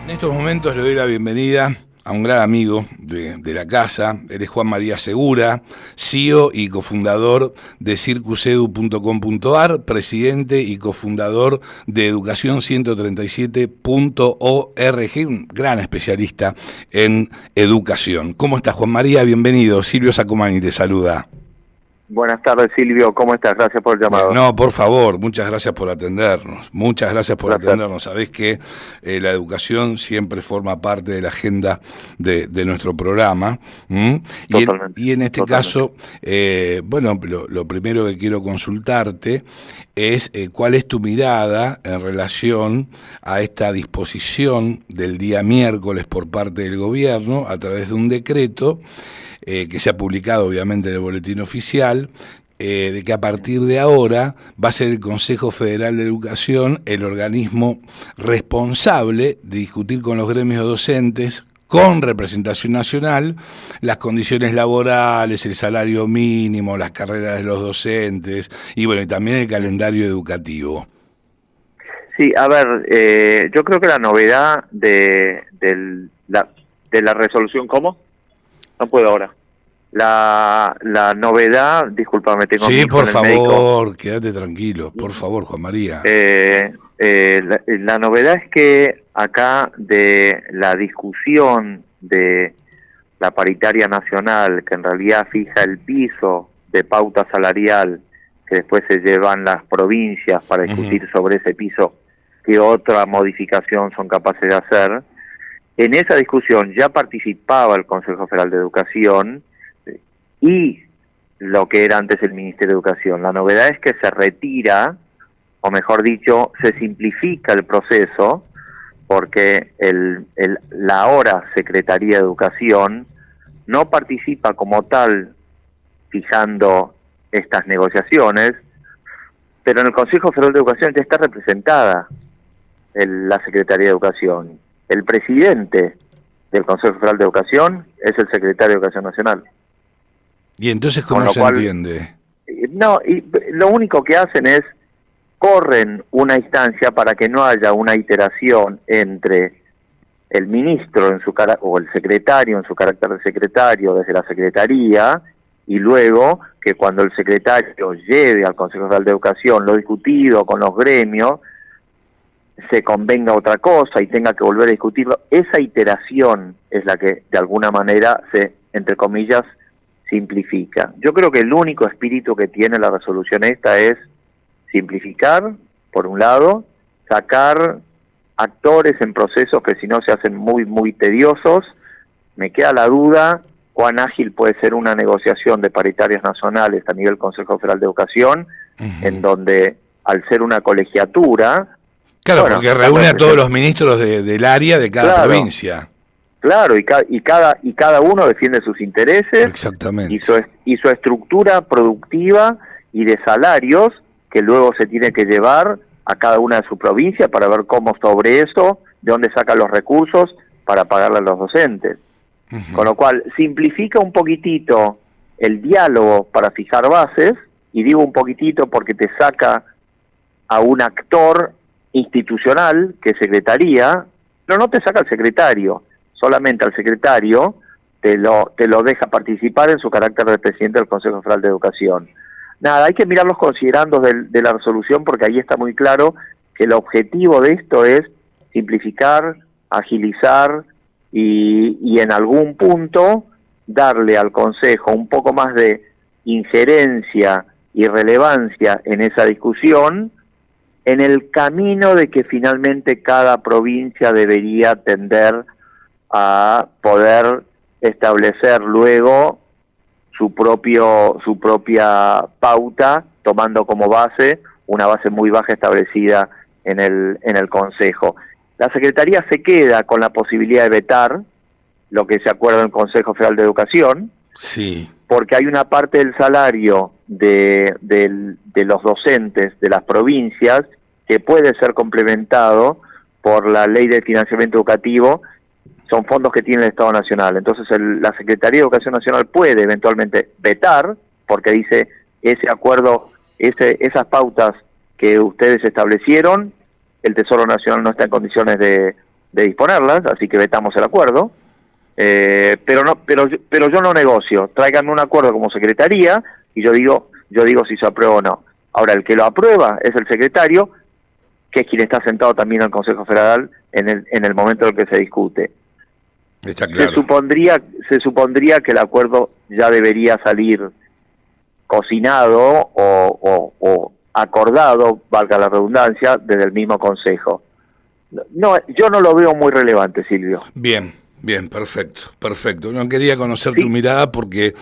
En estos momentos le doy la bienvenida a un gran amigo de la casa. Él es Juan María Segura, CEO y cofundador de circusedu.com.ar, presidente y cofundador de educación137.org, un gran especialista en educación. ¿Cómo estás, Juan María? Bienvenido. Silvio Sacomani te saluda. Buenas tardes, Silvio. ¿Cómo estás? Gracias por el llamado. No, por favor, muchas gracias por atendernos. Muchas gracias por atendernos. Sabés que la educación siempre forma parte de la agenda de nuestro programa. Y en este caso, bueno, lo primero que quiero consultarte es cuál es tu mirada en relación a esta disposición del día miércoles por parte del gobierno a través de un decreto que se ha publicado obviamente en el boletín oficial, de que a partir de ahora va a ser el Consejo Federal de Educación el organismo responsable de discutir con los gremios docentes, con representación nacional, las condiciones laborales, el salario mínimo, las carreras de los docentes y bueno, y también el calendario educativo. Sí, a ver, yo creo que la novedad de la resolución, ¿cómo? No puedo ahora. La novedad, discúlpame, tengo sí, por favor, médico. Quédate tranquilo, por favor, Juan María. La novedad es que acá de la discusión de la paritaria nacional, que en realidad fija el piso de pauta salarial, que después se llevan las provincias para discutir sobre ese piso, qué otra modificación son capaces de hacer. En esa discusión ya participaba el Consejo Federal de Educación y lo que era antes el Ministerio de Educación. La novedad es que se retira, o mejor dicho, se simplifica el proceso, porque la ahora Secretaría de Educación no participa como tal fijando estas negociaciones, pero en el Consejo Federal de Educación ya está representada la Secretaría de Educación. El presidente del Consejo Federal de Educación es el secretario de Educación Nacional. ¿Y entonces cómo se entiende? No, y lo único que hacen es corren una instancia para que no haya una iteración entre el ministro o el secretario en su carácter de secretario desde la Secretaría, y luego que cuando el secretario lleve al Consejo Federal de Educación lo discutido con los gremios, se convenga otra cosa y tenga que volver a discutirlo. Esa iteración es la que de alguna manera se, entre comillas, simplifica. Yo creo que el único espíritu que tiene la resolución esta es simplificar, por un lado, sacar actores en procesos que si no se hacen muy, muy tediosos. Me queda la duda cuán ágil puede ser una negociación de paritarias nacionales a nivel Consejo Federal de Educación, en donde al ser una colegiatura, claro, bueno, porque reúne a todos los ministros del área de cada provincia. Claro, y cada uno defiende sus intereses. Exactamente. Y su estructura productiva y de salarios que luego se tiene que llevar a cada una de su provincia para ver cómo sobre eso, de dónde sacan los recursos para pagarle a los docentes. Con lo cual, simplifica un poquitito el diálogo para fijar bases, y digo un poquitito porque te saca a un actor institucional, que es Secretaría, pero no te saca al secretario, solamente al secretario te lo deja participar en su carácter de presidente del Consejo Federal de Educación. Nada, hay que mirar los considerandos de la resolución, porque ahí está muy claro que el objetivo de esto es simplificar, agilizar y en algún punto darle al Consejo un poco más de injerencia y relevancia en esa discusión, en el camino de que finalmente cada provincia debería tender a poder establecer luego su propia pauta, tomando como base una base muy baja establecida en el Consejo. La Secretaría se queda con la posibilidad de vetar lo que se acuerda en el Consejo Federal de Educación, sí, porque hay una parte del salario de los docentes de las provincias que puede ser complementado por la Ley de Financiamiento Educativo. Son fondos que tiene el Estado Nacional. Entonces la Secretaría de Educación Nacional puede eventualmente vetar, porque dice ese acuerdo, esas pautas que ustedes establecieron, el Tesoro Nacional no está en condiciones de de disponerlas, así que vetamos el acuerdo. Pero yo no negocio. Tráiganme un acuerdo como secretaría y yo digo si se aprueba o no. Ahora, el que lo aprueba es el secretario, que es quien está sentado también en el Consejo Federal en el momento en el que se discute. Está claro. Se supondría que el acuerdo ya debería salir cocinado o acordado, valga la redundancia, desde el mismo Consejo. No, yo no lo veo muy relevante, Silvio. Bien, perfecto. No quería conocer tu mirada porque,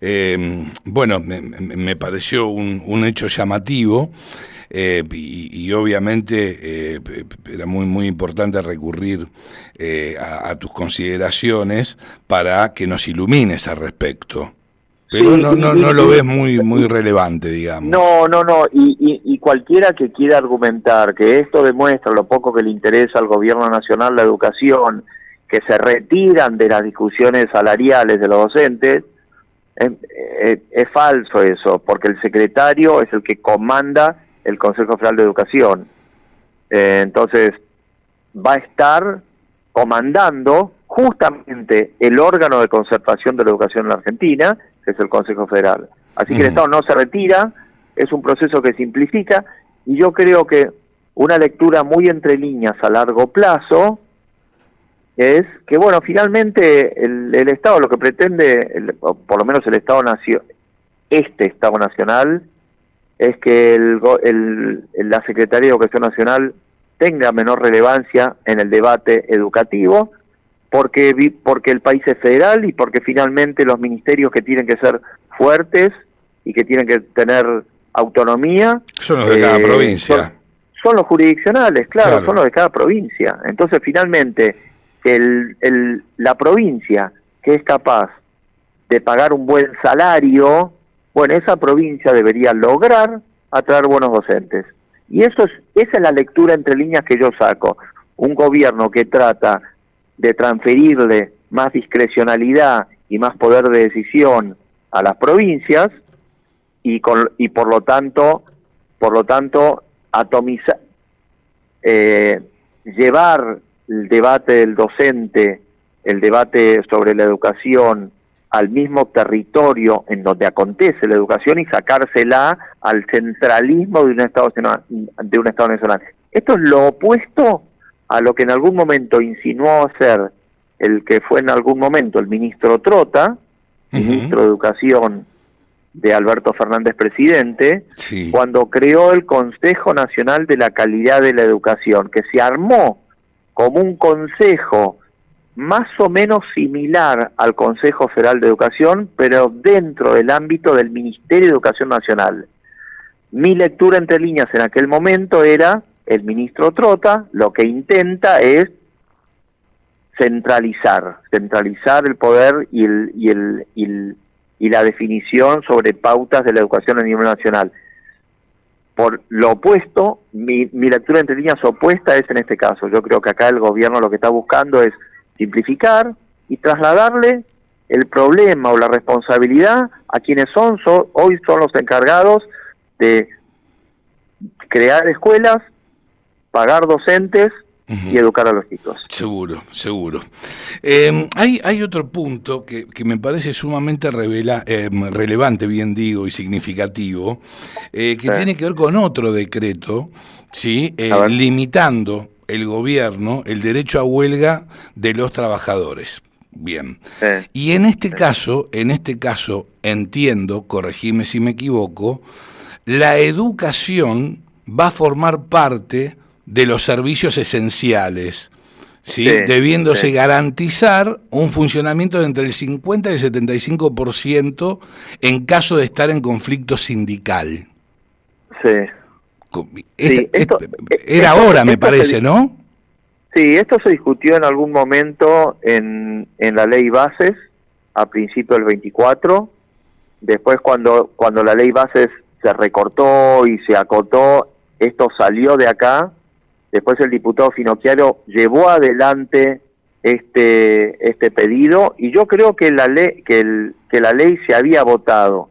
me pareció un hecho llamativo. Y obviamente era muy importante recurrir a tus consideraciones para que nos ilumines al respecto. Pero sí, no lo ves muy relevante, digamos. No, y cualquiera que quiera argumentar que esto demuestra lo poco que le interesa al gobierno nacional la educación, que se retiran de las discusiones salariales de los docentes, es falso eso, porque el secretario es el que comanda el Consejo Federal de Educación. Entonces, va a estar comandando justamente el órgano de concertación de la educación en la Argentina, que es el Consejo Federal. Así que el Estado no se retira, es un proceso que simplifica, y yo creo que una lectura muy entre líneas a largo plazo es que, bueno, finalmente el Estado lo que pretende, por lo menos el Estado Estado Nacional, es que la Secretaría de Educación Nacional tenga menor relevancia en el debate educativo, porque el país es federal y porque finalmente los ministerios que tienen que ser fuertes y que tienen que tener autonomía son los de cada provincia. Son los jurisdiccionales, claro, son los de cada provincia. Entonces, finalmente, la provincia que es capaz de pagar un buen salario, bueno, esa provincia debería lograr atraer buenos docentes. Y esa es la lectura entre líneas que yo saco. Un gobierno que trata de transferirle más discrecionalidad y más poder de decisión a las provincias y por lo tanto atomizar, llevar el debate del docente, el debate sobre la educación al mismo territorio en donde acontece la educación y sacársela al centralismo de un Estado nacional. Esto es lo opuesto a lo que en algún momento insinuó hacer el que fue en algún momento el ministro Trota, ministro de Educación de Alberto Fernández presidente, cuando creó el Consejo Nacional de la Calidad de la Educación, que se armó como un consejo más o menos similar al Consejo Federal de Educación, pero dentro del ámbito del Ministerio de Educación Nacional. Mi lectura entre líneas en aquel momento era, el ministro Trota lo que intenta es centralizar el poder y la definición sobre pautas de la educación a nivel nacional. Por lo opuesto, mi lectura entre líneas opuesta es en este caso. Yo creo que acá el gobierno lo que está buscando es simplificar y trasladarle el problema o la responsabilidad a quienes hoy son los encargados de crear escuelas, pagar docentes y educar a los chicos. Seguro. Hay otro punto que me parece sumamente relevante, bien digo, y significativo, que tiene que ver con otro decreto, ¿sí? Limitando el gobierno el derecho a huelga de los trabajadores. Bien. Y en este caso, entiendo, corregime si me equivoco, la educación va a formar parte de los servicios esenciales, ¿sí? Debiéndose garantizar un funcionamiento de entre el 50 y el 75% en caso de estar en conflicto sindical. Era ahora, me parece, ¿no? Sí, esto se discutió en algún momento en la ley Bases, a principios del 24, después cuando la ley Bases se recortó y se acotó, esto salió de acá, después el diputado Finocchiaro llevó adelante este pedido, y yo creo que la ley se había votado,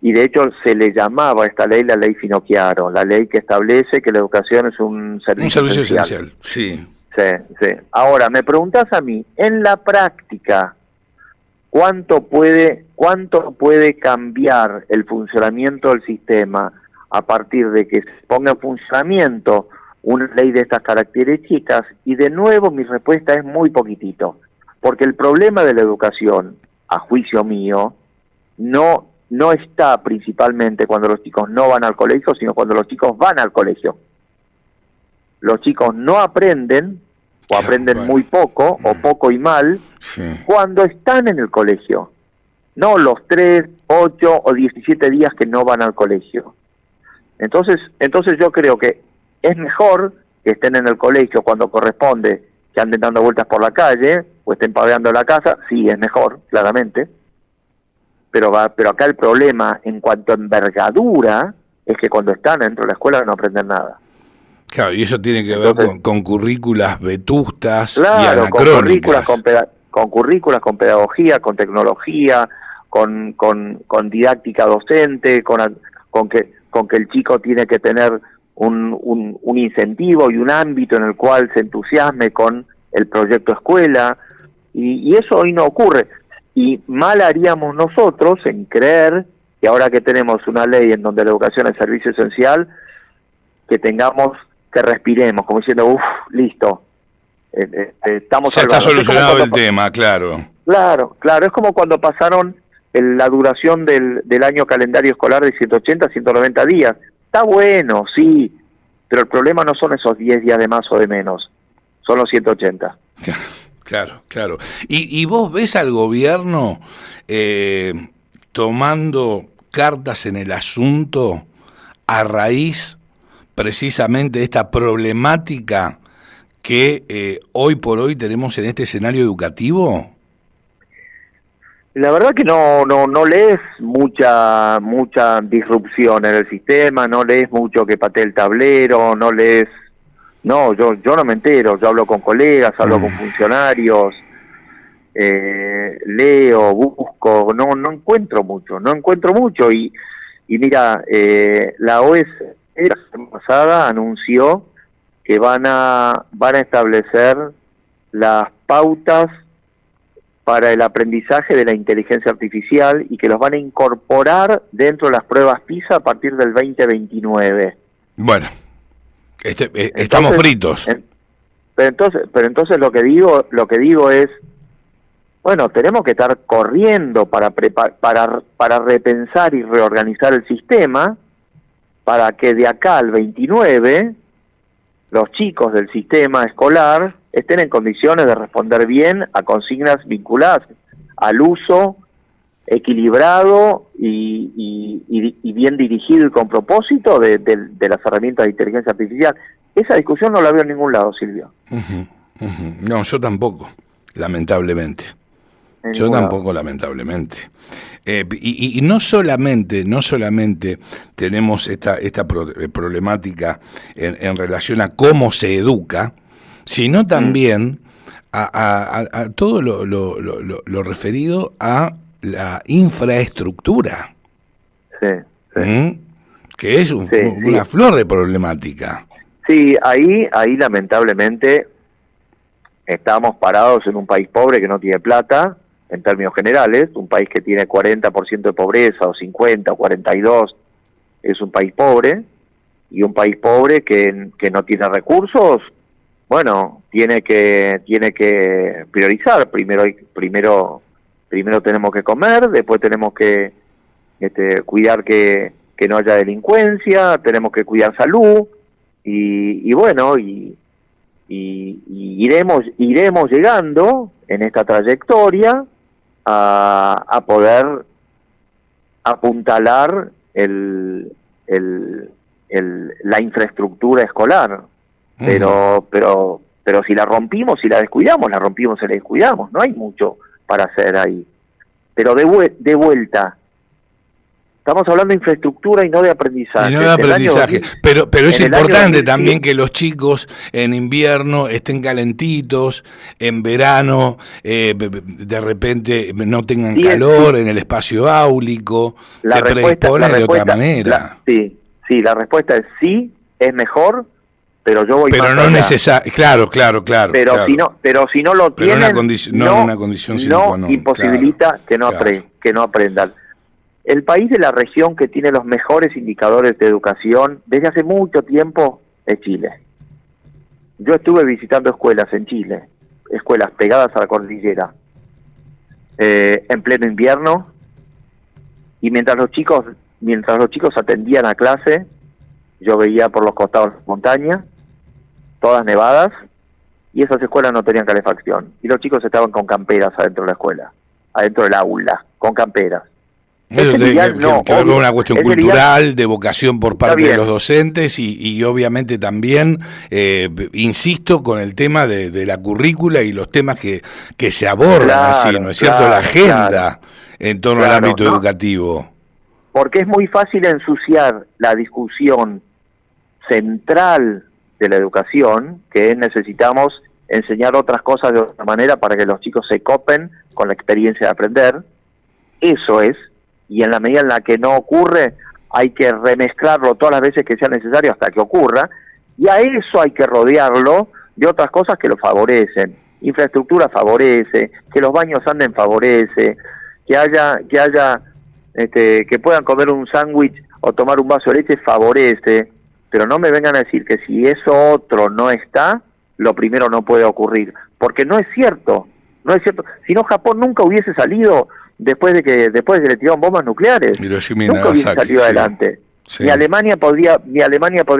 y de hecho se le llamaba a esta ley la ley Finocchiaro, la ley que establece que la educación es un servicio esencial. Sí. Sí, sí. Ahora, me preguntás a mí, en la práctica, ¿cuánto puede cambiar el funcionamiento del sistema a partir de que se ponga en funcionamiento una ley de estas características? Y de nuevo mi respuesta es muy poquitito, porque el problema de la educación, a juicio mío, no está principalmente cuando los chicos no van al colegio, sino cuando los chicos van al colegio. Los chicos no aprenden, o aprenden muy poco, o poco y mal, cuando están en el colegio. No los 3, 8 o 17 días que no van al colegio. Entonces yo creo que es mejor que estén en el colegio cuando corresponde, que anden dando vueltas por la calle, o estén paveando la casa, sí, es mejor, claramente. Pero acá el problema, en cuanto a envergadura, es que cuando están dentro de la escuela no aprenden nada. Claro, y eso tiene que ver con currículas vetustas, claro, y anacrónicas. Con currículas, con pedagogía, con tecnología, con didáctica docente, con que el chico tiene que tener un incentivo y un ámbito en el cual se entusiasme con el proyecto escuela, y eso hoy no ocurre. Y mal haríamos nosotros en creer que ahora que tenemos una ley en donde la educación es servicio esencial, que respiremos, como diciendo, listo, estamos ya está solucionado el tema, claro. Claro, es como cuando pasaron la duración del año calendario escolar de 180 a 190 días. Está bueno, sí, pero el problema no son esos 10 días de más o de menos, son los 180. Claro. ¿Y vos ves al gobierno tomando cartas en el asunto a raíz precisamente de esta problemática que hoy por hoy tenemos en este escenario educativo? La verdad que no lees mucha disrupción en el sistema, no lees mucho que patee el tablero, yo no me entero, yo hablo con colegas, hablo con funcionarios, leo, busco, no encuentro mucho, y mira, la OSCE la semana pasada anunció que van a establecer las pautas para el aprendizaje de la inteligencia artificial y que los van a incorporar dentro de las pruebas PISA a partir del 2029. Bueno, estamos fritos. Pero entonces lo que digo es, bueno, tenemos que estar corriendo para repensar y reorganizar el sistema para que de acá al 29 los chicos del sistema escolar estén en condiciones de responder bien a consignas vinculadas al uso equilibrado y bien dirigido y con propósito de las herramientas de inteligencia artificial. Esa discusión no la veo en ningún lado, Silvio. No, yo tampoco, lamentablemente. Lamentablemente. Y no solamente tenemos esta problemática en relación a cómo se educa, sino también a todo lo referido a la infraestructura, que es una flor de problemática. Sí, ahí lamentablemente estamos parados en un país pobre que no tiene plata, en términos generales, un país que tiene 40% de pobreza, o 50, o 42, es un país pobre, y un país pobre que no tiene recursos, bueno, tiene que priorizar. Primero tenemos que comer, después tenemos que cuidar que no haya delincuencia, tenemos que cuidar salud, y bueno, y iremos llegando en esta trayectoria a poder apuntalar la infraestructura escolar. Pero si la rompimos, si la descuidamos, la descuidamos. No hay mucho para hacer ahí. Pero de vuelta, estamos hablando de infraestructura y no de aprendizaje. Pero es importante también que los chicos en invierno estén calentitos, en verano de repente no tengan calor en el espacio áulico, te predispones de otra manera. La respuesta es sí, es mejor, pero yo voy pero más no allá. necesario, claro. Pero si no lo tienen, una condición sine qua non, imposibilita que no aprendan. El país de la región que tiene los mejores indicadores de educación desde hace mucho tiempo es Chile. Yo estuve visitando escuelas en Chile, escuelas pegadas a la cordillera, en pleno invierno, y mientras los chicos atendían a clase, yo veía por los costados las montañas, todas nevadas, y esas escuelas no tenían calefacción, y los chicos estaban con camperas adentro de la escuela, adentro del aula, con camperas. Que ver con una cuestión cultural, de vocación por parte de los docentes y obviamente también, insisto, con el tema de la currícula y los temas que se abordan así, ¿no es cierto? La agenda en torno al ámbito educativo. Porque es muy fácil ensuciar la discusión central de la educación, que es necesitamos enseñar otras cosas de otra manera para que los chicos se copen con la experiencia de aprender. Eso es. Y en la medida en la que no ocurre, hay que remezclarlo todas las veces que sea necesario hasta que ocurra, y a eso hay que rodearlo de otras cosas que lo favorecen. Infraestructura favorece, que los baños anden favorece, que puedan comer un sándwich o tomar un vaso de leche favorece, pero no me vengan a decir que si eso otro no está, lo primero no puede ocurrir, porque no es cierto, si no Japón nunca hubiese salido después de que le tiraron bombas nucleares, nunca hubiese salido adelante. Sí. Ni Alemania podría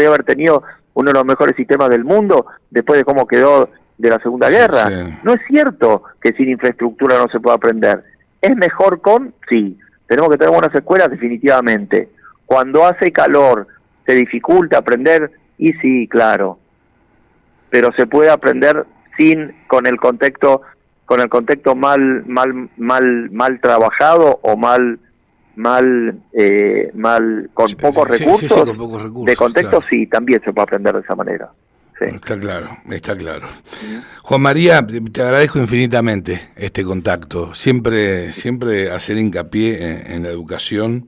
haber tenido uno de los mejores sistemas del mundo después de cómo quedó de la Segunda Guerra. Sí. No es cierto que sin infraestructura no se pueda aprender. ¿Es mejor sí, tenemos que tener buenas escuelas definitivamente. Cuando hace calor, se dificulta aprender, y sí, claro, pero se puede aprender con el contexto mal trabajado o con pocos recursos. Sí, con pocos recursos. De contexto, claro. Sí, también se puede aprender de esa manera. Sí. Está claro. Juan María, te agradezco infinitamente este contacto. Siempre hacer hincapié en la educación.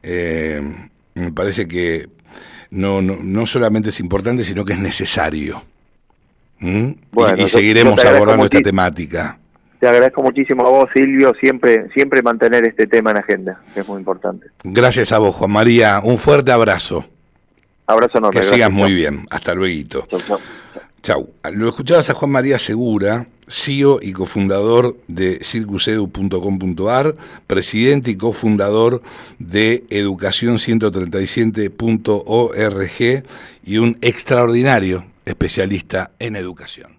Me parece que no solamente es importante, sino que es necesario. Bueno, y seguiremos abordando esta temática. Te agradezco muchísimo a vos, Silvio, siempre mantener este tema en agenda, que es muy importante. Gracias a vos, Juan María. Un fuerte abrazo. Abrazo enorme. Que sigas muy bien. Hasta luego. Chau. Lo escuchabas a Juan María Segura, CEO y cofundador de circusedu.com.ar, presidente y cofundador de educación137.org y un extraordinario especialista en educación.